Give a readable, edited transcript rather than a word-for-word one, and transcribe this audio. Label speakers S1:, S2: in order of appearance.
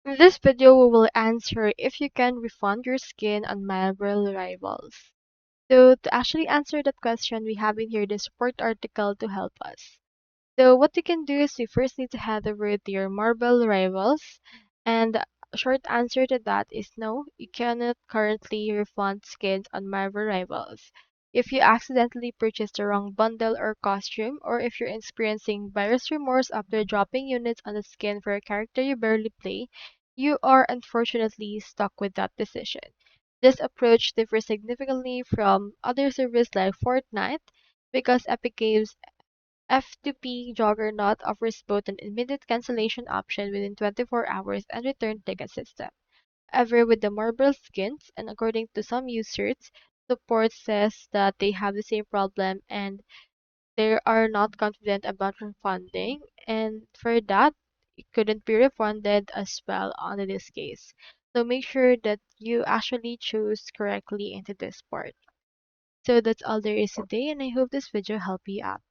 S1: In this video, we will answer if you can refund your skin on Marvel Rivals. So to actually answer that question, we have in here the support article to help us. So what you can do is you first need to head over to your Marvel Rivals, and the short answer to that is no, you cannot currently refund skins on Marvel Rivals. If you accidentally purchased the wrong bundle or costume, or if you're experiencing buyer's remorse after dropping units on a skin for a character you barely play, you are unfortunately stuck with that decision. This approach differs significantly from other services like Fortnite because Epic Games F2P Juggernaut offers both an immediate cancellation option within 24 hours and return ticket system. However, with the Marble skins, and according to some users, support says that they have the same problem and they are not confident about refunding, and for that, it couldn't be refunded as well on this case. So make sure that you actually choose correctly into this part. So that's all there is today, and I hope this video helped you out.